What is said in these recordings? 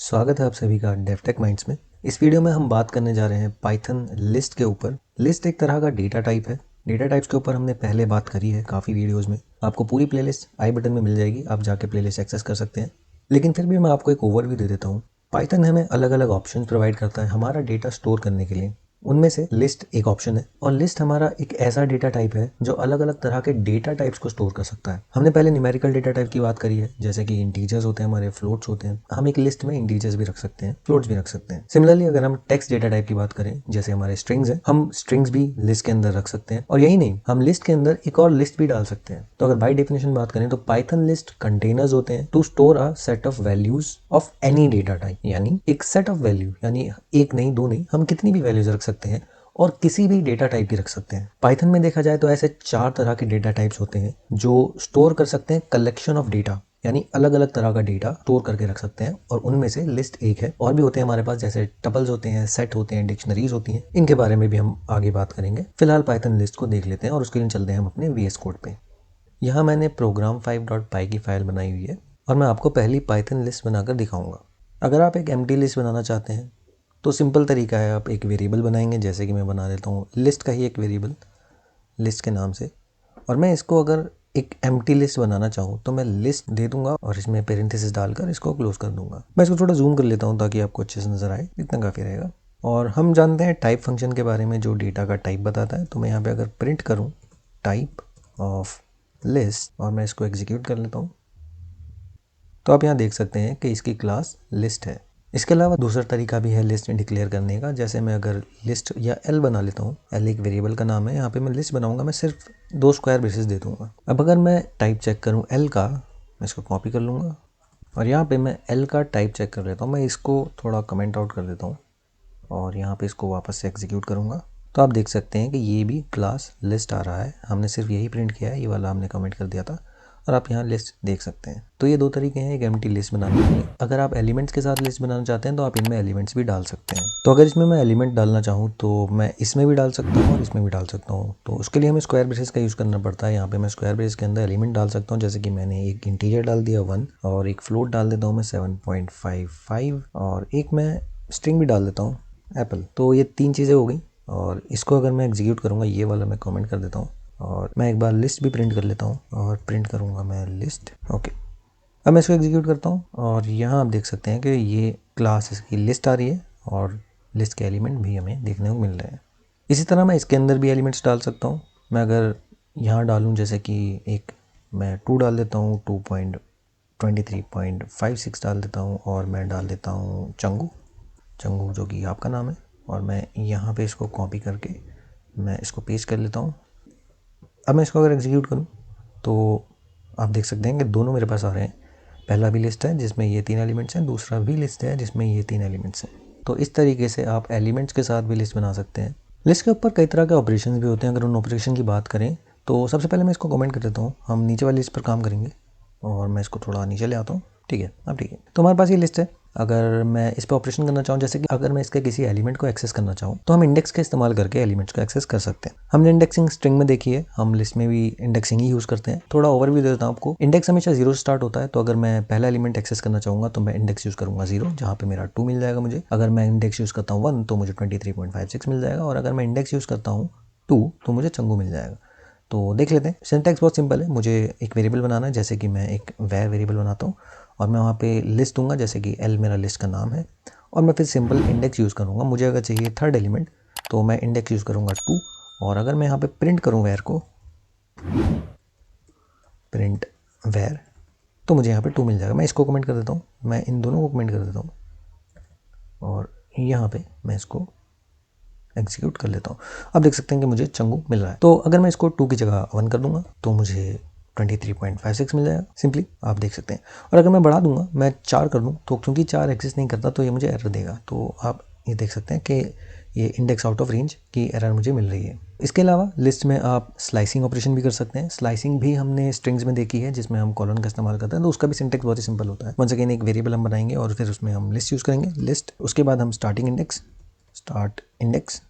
स्वागत है आप सभी का डेवटेक माइंड्स में। इस वीडियो में हम बात करने जा रहे हैं पाइथन लिस्ट के ऊपर। लिस्ट एक तरह का डेटा टाइप है। डेटा टाइप्स के ऊपर हमने पहले बात करी है काफ़ी वीडियोस में। आपको पूरी प्लेलिस्ट आई बटन में मिल जाएगी, आप जाके प्लेलिस्ट एक्सेस कर सकते हैं। लेकिन फिर भी मैं आपको एक ओवरव्यू दे देता हूँ। पाइथन हमें अलग अलग ऑप्शन प्रोवाइड करता है हमारा डेटा स्टोर करने के लिए। उनमें से लिस्ट एक ऑप्शन है और लिस्ट हमारा एक ऐसा डेटा टाइप है जो अलग अलग तरह के डेटा टाइप्स को स्टोर कर सकता है। हमने पहले न्यूमेरिकल डेटा टाइप की बात करी है, जैसे कि इंटीजर्स होते हैं, हमारे फ्लोट्स होते हैं। हम एक लिस्ट में इंटीजर्स भी रख सकते हैं, फ्लोट्स भी रख सकते हैं। सिमिलरली अगर हम टेक्स्ट डेटा टाइप की बात करें, जैसे हमारे स्ट्रिंग्स है, हम स्ट्रिंग्स भी लिस्ट के अंदर रख सकते हैं। और यही नहीं, हम लिस्ट के अंदर एक और लिस्ट भी डाल सकते हैं। तो अगर बाय डेफिनेशन बात करें तो पाइथन लिस्ट कंटेनर्स होते हैं to store a set of values of any data type, यानी एक सेट ऑफ वैल्यू, यानी एक नहीं दो नहीं, हम कितनी भी वैल्यूज रख सकते हैं और किसी भी डेटा टाइप की रख सकते हैं। पाइथन में देखा जाए तो ऐसे 4 तरह के डेटा टाइप्स होते हैं जो स्टोर कर सकते हैं कलेक्शन ऑफ डेटा, यानी अलग अलग तरह का डेटा स्टोर करके रख सकते हैं। और उनमें से लिस्ट एक है। और भी होते हैं हमारे पास, जैसे टपल्स होते हैं, सेट होते हैं, डिक्शनरीज होती हैं। इनके बारे में भी हम आगे बात करेंगे। फिलहाल पाइथन लिस्ट को देख लेते हैं और उसके लिए चलते हैं हम अपने VS कोड पे। यहाँ मैंने program5.py की फाइल बनाई हुई है और मैं आपको पहली पाइथन लिस्ट बनाकर दिखाऊंगा। अगर आप एक एम्प्टी लिस्ट बनाना चाहते हैं तो सिंपल तरीका है, आप एक वेरिएबल बनाएंगे। जैसे कि मैं बना देता हूँ लिस्ट का ही एक वेरिएबल लिस्ट के नाम से। और मैं इसको अगर एक एम्प्टी लिस्ट बनाना चाहूँ तो मैं लिस्ट दे दूंगा और इसमें पेरेंथेसिस डालकर इसको क्लोज कर दूंगा। मैं इसको थोड़ा जूम कर लेता हूँ ताकि आपको अच्छे से नजर आए, इतना काफ़ी रहेगा। और हम जानते हैं टाइप फंक्शन के बारे में, जो डेटा का टाइप बताता है। तो मैं यहाँ पे अगर प्रिंट करूँ टाइप ऑफ लिस्ट और मैं इसको एग्जीक्यूट कर लेता हूँ, तो आप यहाँ देख सकते हैं कि इसकी क्लास लिस्ट है। इसके अलावा दूसरा तरीका भी है लिस्ट डिक्लेयर करने का। जैसे मैं अगर लिस्ट या एल बना लेता हूँ, एल एक वेरिएबल का नाम है, यहाँ पे मैं लिस्ट बनाऊंगा, मैं सिर्फ 2 स्क्वायर ब्रेसेस दे दूंगा। अब अगर मैं टाइप चेक करूँ एल का, मैं इसको कॉपी कर लूँगा और यहाँ पे मैं एल का टाइप चेक कर लेता हूँ। मैं इसको थोड़ा कमेंट आउट कर देता हूँ और यहाँ पे इसको वापस से एग्जीक्यूट करूँगा। तो आप देख सकते हैं कि ये भी क्लास लिस्ट आ रहा है। हमने सिर्फ यही प्रिंट किया है, ये वाला हमने कमेंट कर दिया था और आप यहाँ लिस्ट देख सकते हैं। तो ये 2 तरीके हैं एक एम्प्टी लिस्ट बनाने के। अगर आप एलिमेंट्स के साथ लिस्ट बनाना चाहते हैं तो आप इनमें एलिमेंट्स भी डाल सकते हैं। तो अगर इसमें मैं एलिमेंट डालना चाहूँ तो मैं इसमें भी डाल सकता हूँ और इसमें भी डाल सकता हूँ। तो उसके लिए हमें स्क्वायर ब्रेसेस का यूज़ करना पड़ता है। यहाँ पे मैं स्क्वायर ब्रेस के अंदर एलिमेंट डाल सकता हूँ, जैसे कि मैंने एक इंटीजर डाल दिया 1 और एक फ्लोट डाल देता हूँ मैं 7.55 और एक मैं स्ट्रिंग भी डाल देता हूँ एप्पल। तो ये 3 चीज़ें हो गई और इसको अगर मैं एग्जीक्यूट करूँगा, ये वाला मैं कमेंट कर देता हूँ और मैं एक बार लिस्ट भी प्रिंट कर लेता हूँ और प्रिंट करूँगा मैं लिस्ट। ओके, अब मैं इसको एग्जीक्यूट करता हूँ और यहाँ आप देख सकते हैं कि ये क्लास इसकी लिस्ट आ रही है और लिस्ट के एलिमेंट भी हमें देखने को मिल रहे हैं। इसी तरह मैं इसके अंदर भी एलिमेंट्स डाल सकता हूँ। मैं अगर यहाँ डालूँ, जैसे कि एक मैं 2 डाल देता हूँ, 2.23.56 डाल देता हूँ और मैं डाल देता हूँ चंगू जो कि आपका नाम है। और मैं यहाँ पे इसको कॉपी करके मैं इसको पेस्ट कर लेता हूँ। अब मैं इसको अगर एग्जीक्यूट करूँ तो आप देख सकते हैं कि दोनों मेरे पास आ रहे हैं। पहला भी लिस्ट है जिसमें ये 3 एलिमेंट्स हैं, दूसरा भी लिस्ट है जिसमें ये 3 एलिमेंट्स हैं। तो इस तरीके से आप एलिमेंट्स के साथ भी लिस्ट बना सकते हैं। लिस्ट के ऊपर कई तरह के ऑपरेशंस भी होते हैं। अगर उन ऑपरेशन की बात करें तो सबसे पहले मैं इसको कमेंट कर देता हूँ। हम नीचे वाली लिस्ट पर काम करेंगे और मैं इसको थोड़ा नीचे ले आता हूँ। ठीक है, अब ठीक है। तो हमारे पास ये लिस्ट है। अगर मैं इस पर ऑपरेशन करना चाहूँ, जैसे कि अगर मैं इसके किसी एलिमेंट को एक्सेस करना चाहूँ, तो हम इंडेक्स का इस्तेमाल करके एलिमेंट्स को एक्सेस कर सकते हैं। हमने इंडेक्सिंग स्ट्रिंग में देखी है, हम लिस्ट में भी इंडेक्सिंग ही यूज़ करते हैं। थोड़ा ओवरव्यू दे देता हूँ आपको। इंडेक्स हमेशा 0 से स्टार्ट होता है। तो अगर मैं पहला एलिमेंट एक्सेस करना चाहूँगा तो मैं इंडेक्स यूज़ करूँगा 0, जहाँ पे मेरा 2 मिल जाएगा मुझे। अगर मैं इंडेक्स यूज़ करता हूँ 1 तो मुझे 23.56 मिल जाएगा और अगर मैं इंडेक्स यूज़ करता हूँ 2 तो मुझे चंगू मिल जाएगा। तो देख लेते हैं। सिंटैक्स बहुत सिंपल है। मुझे एक वेरिएबल बनाना है, जैसे कि मैं एक वैर वेरिएबल बनाता हूँ और मैं वहाँ पे लिस्ट दूंगा, जैसे कि एल मेरा लिस्ट का नाम है। और मैं फिर सिंपल इंडेक्स यूज़ करूँगा। मुझे अगर चाहिए थर्ड एलिमेंट तो मैं इंडेक्स यूज़ करूँगा 2 और अगर मैं यहाँ पे प्रिंट करूँ वैर को, प्रिंट वैर, तो मुझे यहाँ पे 2 मिल जाएगा। मैं इसको कमेंट कर देता हूँ, मैं इन दोनों को कमेंट कर देता हूँ और यहाँ पे मैं इसको एग्जीक्यूट कर लेता हूँ। अब देख सकते हैं कि मुझे चंगू मिल रहा है। तो अगर मैं इसको 2 की जगह 1 कर दूंगा तो मुझे 23.56 मिल जाएगा सिंपली, आप देख सकते हैं। और अगर मैं बढ़ा दूंगा, मैं 4 कर दूँ, तो क्योंकि 4 एक्सेस नहीं करता तो ये मुझे एरर देगा। तो आप ये देख सकते हैं कि ये इंडेक्स आउट ऑफ रेंज की एरर मुझे मिल रही है। इसके अलावा लिस्ट में आप स्लाइसिंग ऑपरेशन भी कर सकते हैं। स्लाइसिंग भी हमने स्ट्रिंग्स में देखी है, जिसमें हम कॉलन का इस्तेमाल करते हैं। तो उसका भी सिंटेक्स बहुत ही सिंपल होता है। वंस अगेन एक वेरिएबल हम बनाएंगे और फिर उसमें हम लिस्ट यूज़ करेंगे, लिस्ट। उसके बाद हम स्टार्ट इंडेक्स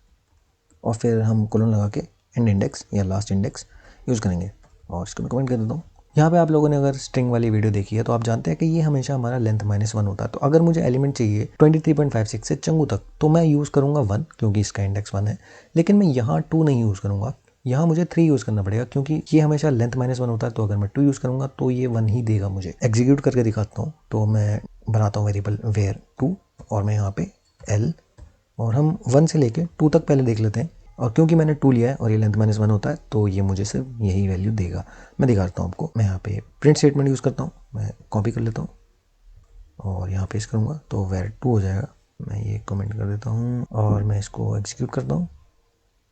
और फिर हम कोलन लगा के एंड इंडेक्स या लास्ट इंडेक्स यूज़ करेंगे। और इसको मैं कमेंट कर देता हूँ। यहाँ पे आप लोगों ने अगर स्ट्रिंग वाली वीडियो देखी है तो आप जानते हैं कि ये हमेशा हमारा लेंथ -1 होता है। तो अगर मुझे एलिमेंट चाहिए 23.56 से चंगू तक तो मैं यूज़ करूँगा 1 क्योंकि इसका इंडेक्स 1 है, लेकिन मैं यहाँ 2 नहीं यूज़ करूँगा, यहाँ मुझे 3 यूज़ करना पड़ेगा क्योंकि ये हमेशा लेंथ -1 होता है। तो अगर मैं 2 यूज़ करूँगा तो ये 1 ही देगा मुझे। एग्जीक्यूट करके दिखाता हूँ। तो मैं बनाता हूँ वेरिएबल वेयर 2 और मैं यहाँ पे L और हम 1 से लेके 2 तक पहले देख लेते हैं। और क्योंकि मैंने 2 लिया है और ये लेंथ -1 होता है तो ये मुझे सिर्फ यही वैल्यू देगा। मैं दिखाता हूँ आपको। मैं यहाँ पे प्रिंट स्टेटमेंट यूज़ करता हूँ। मैं कॉपी कर लेता हूँ और यहाँ पेस्ट करूँगा तो वेर 2 हो जाएगा। मैं ये कमेंट कर देता हूँ और मैं इसको एग्जीक्यूट करता हूँ।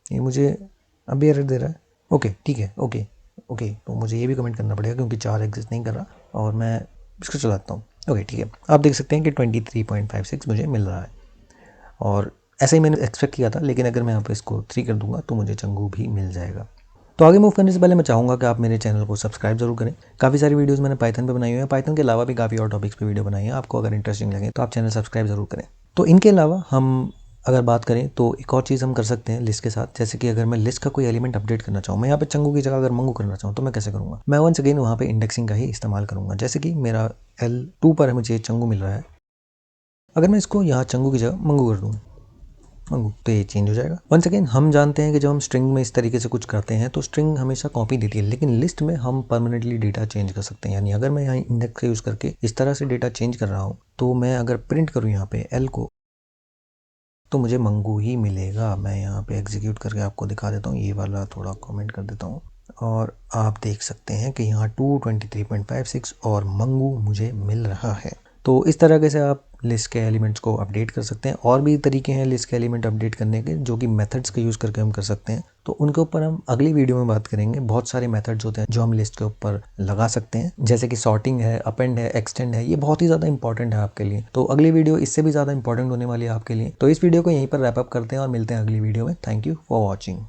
ये मुझे अभी एरर दे रहा है। ओके ठीक है, ओके तो मुझे ये भी कमेंट करना पड़ेगा क्योंकि 4 एग्जिस्ट नहीं कर रहा और मैं इसको चलाता हूँ। ओके ठीक है, आप देख सकते हैं कि 23.56 मुझे मिल रहा है और ऐसा ही मैंने एक्सपेक्ट किया था। लेकिन अगर मैं यहाँ पे इसको 3 कर दूंगा तो मुझे चंगू भी मिल जाएगा। तो आगे मूव करने से पहले मैं चाहूँगा कि आप मेरे चैनल को सब्सक्राइब जरूर करें। काफ़ी सारी वीडियोस मैंने पाइथन पे बनाई हुई है। पाइथन के अलावा भी काफ़ी और टॉपिक्स पे वीडियो बनाई है। आपको अगर इंटरेस्टिंग लगे तो आप चैनल सब्सक्राइब जरूर करें। तो इनके अलावा हम अगर बात करें तो एक और चीज़ हम कर सकते हैं लिस्ट के साथ। जैसे कि अगर मैं लिस्ट का कोई एलिमेंट अपडेट करना चाहूँ, मैं यहाँ पे चंगू की जगह अगर मंगू करना चाहूँ तो मैं कैसे करूँगा? मैं वंस अगेन वहाँ पे इंडेक्सिंग का ही इस्तेमाल करूँगा। जैसे कि मेरा L2 पर मुझे चंगू मिल रहा है, अगर मैं इसको यहाँ चंगू की जगह मंगू कर दूँ मंगू तो ये चेंज हो जाएगा। वंस अगेन हम जानते हैं कि जब हम स्ट्रिंग में इस तरीके से कुछ करते हैं तो स्ट्रिंग हमेशा कॉपी देती है, लेकिन लिस्ट में हम परमानेंटली डेटा चेंज कर सकते हैं। यानी अगर मैं यहाँ इंडेक्स का यूज़ करके इस तरह से डेटा चेंज कर रहा हूँ तो मैं अगर प्रिंट करूँ यहाँ पे L को तो मुझे मंगू ही मिलेगा। मैं यहाँ पे एग्जीक्यूट करके आपको दिखा देता हूँ। ये वाला थोड़ा कमेंट कर देता हूँ और आप देख सकते हैं कि यहाँ 223.56 और मंगू मुझे मिल रहा है। तो इस तरीके से आप लिस्ट के एलिमेंट्स को अपडेट कर सकते हैं। और भी तरीके हैं लिस्ट के एलिमेंट अपडेट करने के जो कि मेथड्स का यूज़ करके हम कर सकते हैं। तो उनके ऊपर हम अगली वीडियो में बात करेंगे। बहुत सारे मेथड्स होते हैं जो हम लिस्ट के ऊपर लगा सकते हैं, जैसे कि सॉर्टिंग है, अपेंड है, एक्सटेंड है। ये बहुत ही ज़्यादा इंपॉर्टेंट है आपके लिए। तो अगली वीडियो इससे भी ज़्यादा इंपॉर्टेंट होने वाली है आपके लिए। तो इस वीडियो को यहीं पर रैप अप करते हैं और मिलते हैं अगली वीडियो में। Thank you for watching.